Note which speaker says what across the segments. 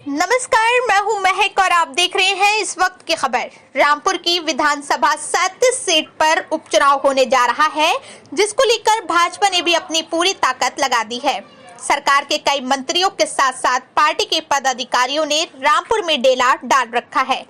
Speaker 1: नमस्कार, मैं हूं महक और आप देख रहे हैं इस वक्त की खबर। रामपुर की विधानसभा 37 सीट पर उपचुनाव होने जा रहा है, जिसको लेकर भाजपा ने भी अपनी पूरी ताकत लगा दी है। सरकार के कई मंत्रियों के साथ साथ पार्टी के पदाधिकारियों ने रामपुर में डेला डाल रखा है।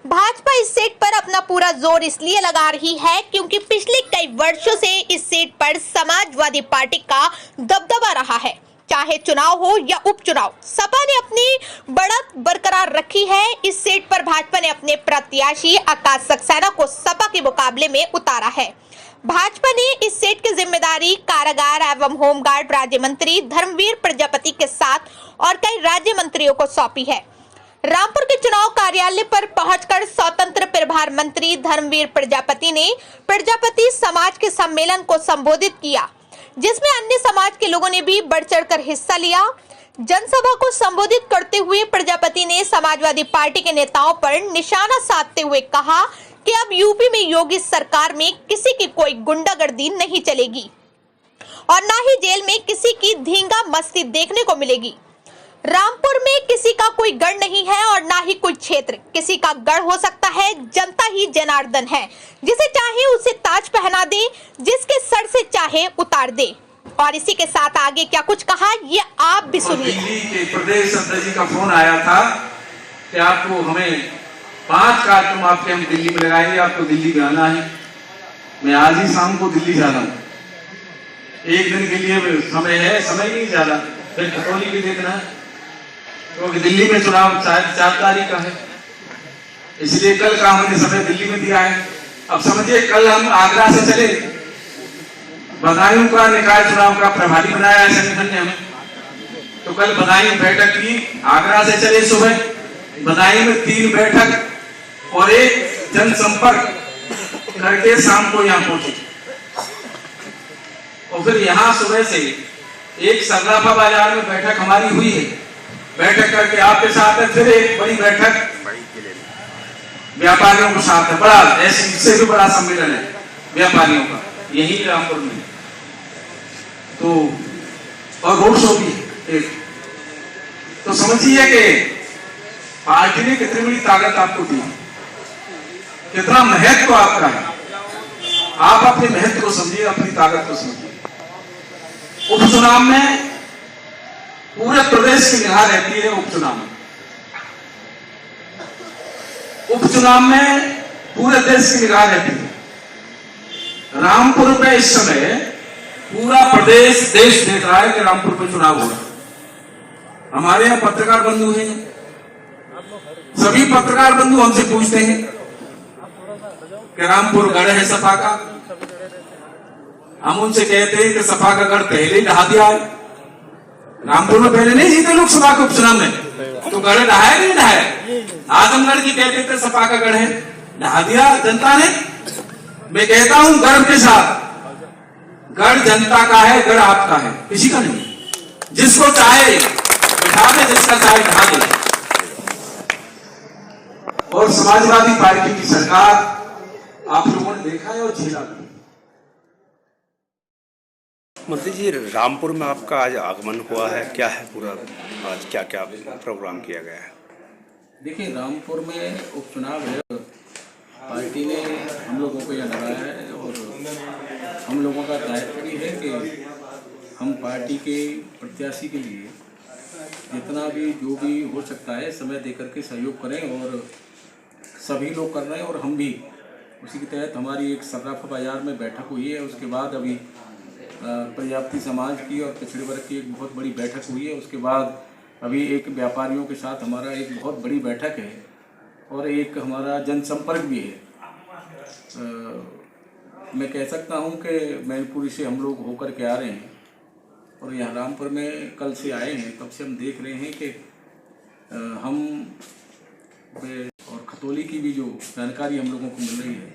Speaker 1: भाजपा इस सीट पर अपना पूरा जोर इसलिए लगा रही है क्योंकि पिछले कई वर्षों से इस सीट पर समाजवादी पार्टी का दबदबा रहा है। चाहे चुनाव हो या उपचुनाव, सपा ने अपनी बढ़त बरकरार रखी है। इस सीट पर भाजपा ने अपने प्रत्याशी आकाश सक्सेना को सपा के मुकाबले में उतारा है। भाजपा ने इस सीट की जिम्मेदारी कारागार एवं होमगार्ड राज्य मंत्री धर्मवीर प्रजापति के साथ और कई राज्य मंत्रियों को सौंपी है। रामपुर के चुनाव कार्यालय पर पहुंचकर स्वतंत्र प्रभार मंत्री धर्मवीर प्रजापति ने प्रजापति समाज के सम्मेलन को संबोधित किया, जिसमें अन्य समाज के लोगों ने भी बढ़ चढ़कर हिस्सा लिया। जनसभा को संबोधित करते हुए प्रजापति ने समाजवादी पार्टी के नेताओं पर निशाना साधते हुए कहा कि अब यूपी में योगी सरकार में किसी की कोई गुंडागर्दी नहीं चलेगी और न ही जेल में किसी की धींगा मस्ती देखने को मिलेगी। रामपुर में किसी का कोई गढ़ नहीं है और ना ही कोई क्षेत्र किसी का गढ़ हो सकता है। जनता ही जनार्दन है, जिसे चाहे उसे ताज पहना दे, जिसके सर से चाहे उतार दे। और इसी के साथ आगे क्या कुछ कहा, ये आप भी सुनिए।
Speaker 2: दिल्ली के प्रदेश अध्यक्ष जी का फोन आया था कि आपको हमें 5 कार्यक्रम आपके हम दिल्ली में लगाएंगे, आपको दिल्ली में आना है। मैं आज ही शाम को दिल्ली जा रहा हूँ। एक दिन के लिए समय है, समय नहीं ज्यादा, फिर खतौली भी देखना है क्योंकि दिल्ली में चुनाव 4 तारीख का है, इसलिए कल का हमने समय दिल्ली में दिया है। अब समझिए, कल हम आगरा से चले, बदायूं का निकाय चुनाव का प्रभारी बनाया है संगठन ने हमें, तो कल बदायूं बैठक की, आगरा से चले सुबह, बदायूं में 3 बैठक और एक जनसंपर्क करके शाम को यहाँ पहुंचे। और फिर यहाँ सुबह से एक सर्राफा बाजार में बैठक हमारी हुई है, बैठक करके आपके साथ है। फिर एक बड़ी बैठक व्यापारियों के साथ है, बड़ा ऐसे इससे भी बड़ा सम्मेलन है व्यापारियों का यही रामपुर में, तो और रोड शो भी एक। तो समझिए कि पार्टी ने कितनी बड़ी ताकत आपको दी, कितना महत्व आपका है। आप अपने महत्व को समझिए, अपनी ताकत को समझिए। उपचुनाव में पूरे प्रदेश की निगाह रहती है। उपचुनाव में पूरे देश की निगाह रहती है। रामपुर में इस समय पूरा प्रदेश देश देख रहा है कि रामपुर में चुनाव हो रहा है। हमारे यहाँ पत्रकार बंधु हैं, सभी पत्रकार बंधु हमसे पूछते हैं कि रामपुर गढ़ है सपा का। हम उनसे कहते हैं कि सपा का गढ़ पहले ही ढहा दिया है। रामपुर में पहले नहीं जीते लोकसभा के उपचुनाव में, तो गढ़ ढहाया नहीं ढहाया। आजमगढ़ की कहते थे सपा का गढ़ है, ढहा दिया जनता ने। मैं कहता हूं गर्व के साथ, गढ़ जनता का है, गढ़ आपका है, किसी का नहीं। जिसको चाहे बिठा दे, जिसका चाहे ढहा दे। और समाजवादी पार्टी की सरकार आप लोगों ने देखा है और झेला भी।
Speaker 3: मंत्री जी, रामपुर में आपका आज आगमन हुआ है, क्या है पूरा आज क्या क्या प्रोग्राम किया गया है?
Speaker 4: देखिए, रामपुर में उपचुनाव है, पार्टी ने हम लोगों को यह लगाया है और हम लोगों का दायित्व भी है कि हम पार्टी के प्रत्याशी के लिए जितना भी जो भी हो सकता है समय देकर के सहयोग करें, और सभी लोग कर रहे हैं और हम भी उसी के तहत हमारी एक सर्राफा बाजार में बैठक हुई है। उसके बाद अभी प्रजापति समाज की और पिछड़े वर्ग की एक बहुत बड़ी बैठक हुई है। उसके बाद अभी एक व्यापारियों के साथ हमारा एक बहुत बड़ी बैठक है और एक हमारा जनसंपर्क भी है। मैं कह सकता हूं कि मैनपुरी से हम लोग होकर के आ रहे हैं और यहाँ रामपुर में कल से आए हैं। तब से हम देख रहे हैं कि हम और खतौली की भी जो जानकारी हम लोगों को मिल रही है,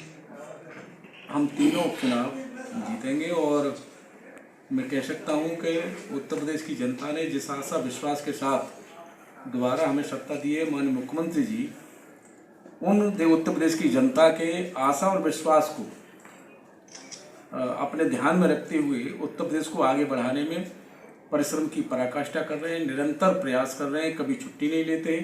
Speaker 4: हम तीनों उपचुनाव जीतेंगे। और मैं कह सकता हूं कि उत्तर प्रदेश की जनता ने जिस आशा विश्वास के साथ दोबारा हमें सत्ता दी है, माननीय मुख्यमंत्री जी उन उत्तर प्रदेश की जनता के आशा और विश्वास को अपने ध्यान में रखते हुए उत्तर प्रदेश को आगे बढ़ाने में परिश्रम की पराकाष्ठा कर रहे हैं, निरंतर प्रयास कर रहे हैं, कभी छुट्टी नहीं लेते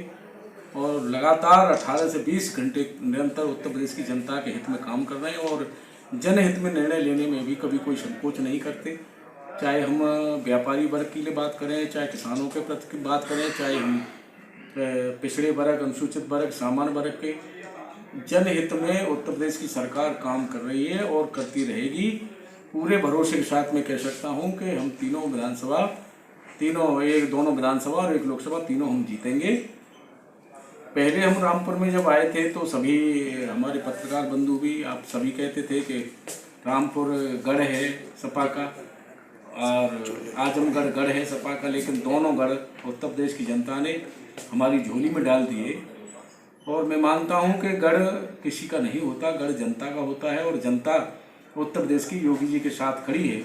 Speaker 4: और लगातार 18 से 20 घंटे निरंतर उत्तर प्रदेश की जनता के हित में काम कर रहे हैं और जनहित में निर्णय लेने में भी कभी कोई संकोच नहीं करते। चाहे हम व्यापारी वर्ग के लिए बात करें, चाहे किसानों के प्रति बात करें, चाहे हम पिछड़े वर्ग, अनुसूचित वर्ग, सामान्य वर्ग के जनहित में उत्तर प्रदेश की सरकार काम कर रही है और करती रहेगी। पूरे भरोसे के साथ मैं कह सकता हूं कि हम दोनों विधानसभा और एक लोकसभा तीनों हम जीतेंगे। पहले हम रामपुर में जब आए थे तो सभी हमारे पत्रकार बंधु भी आप सभी कहते थे कि रामपुर गढ़ है सपा का और आजमगढ़ गढ़ है सपा का, लेकिन दोनों गढ़ उत्तर प्रदेश की जनता ने हमारी झोली में डाल दिए और मैं मानता हूं कि गढ़ किसी का नहीं होता, गढ़ जनता का होता है और जनता उत्तर प्रदेश की योगी जी के साथ खड़ी है।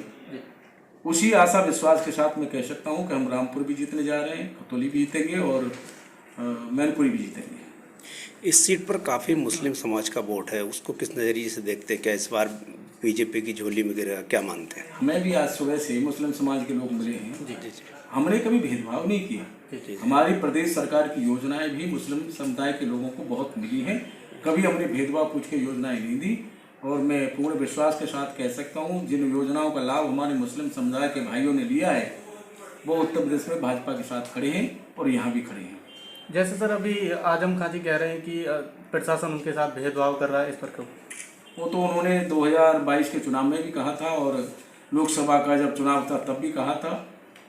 Speaker 4: उसी आशा विश्वास के साथ मैं कह सकता हूं कि हम रामपुर भी जीतने जा रहे हैं, खतौली भी जीतेंगे और मैनपुरी भी जीतेंगे।
Speaker 3: इस सीट पर काफ़ी मुस्लिम समाज का वोट है, उसको किस नज़रिए से देखते हैं? क्या इस बार बीजेपी की झोली में गिरेगा, क्या मानते हैं?
Speaker 4: हमें भी आज सुबह से मुस्लिम समाज के लोग मिले हैं।
Speaker 3: जी जी जी।
Speaker 4: हमने कभी भेदभाव नहीं किया। हमारी प्रदेश सरकार की योजनाएं भी मुस्लिम समुदाय के लोगों को बहुत मिली हैं, कभी हमने भेदभाव पूछ के योजनाएं नहीं दी और मैं पूर्ण विश्वास के साथ कह सकता हूं जिन योजनाओं का लाभ हमारे मुस्लिम समुदाय के भाइयों ने लिया है वो उत्तर प्रदेश में भाजपा के साथ खड़े हैं और यहाँ भी खड़े हैं।
Speaker 5: जैसे सर अभी आजम खां जी कह रहे हैं कि प्रशासन उनके साथ भेदभाव कर रहा है, इस पर क्यों?
Speaker 4: वो तो उन्होंने 2022 के चुनाव में भी कहा था और लोकसभा का जब चुनाव था तब भी कहा था।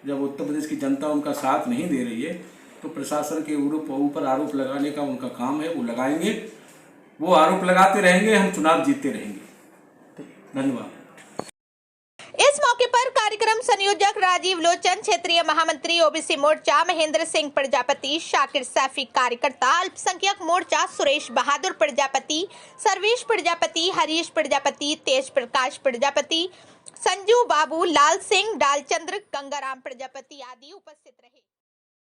Speaker 4: जब उत्तर प्रदेश की जनता उनका साथ नहीं दे रही है तो प्रशासन के ऊपर आरोप लगाने का उनका काम है, वो लगाएंगे, वो आरोप लगाते रहेंगे, हम चुनाव जीतते रहेंगे। धन्यवाद।
Speaker 1: इस मौके पर कार्यक्रम संयोजक राजीव लोचन, क्षेत्रीय महामंत्री ओबीसी मोर्चा महेंद्र सिंह प्रजापति, शाकिर सैफी कार्यकर्ता, अल्पसंख्यक मोर्चा सुरेश बहादुर प्रजापति, सर्वेश प्रजापति, हरीश प्रजापति, तेज प्रकाश प्रजापति, संजू बाबू, लाल सिंह, डालचंद्र, गंगाराम प्रजापति आदि उपस्थित रहे।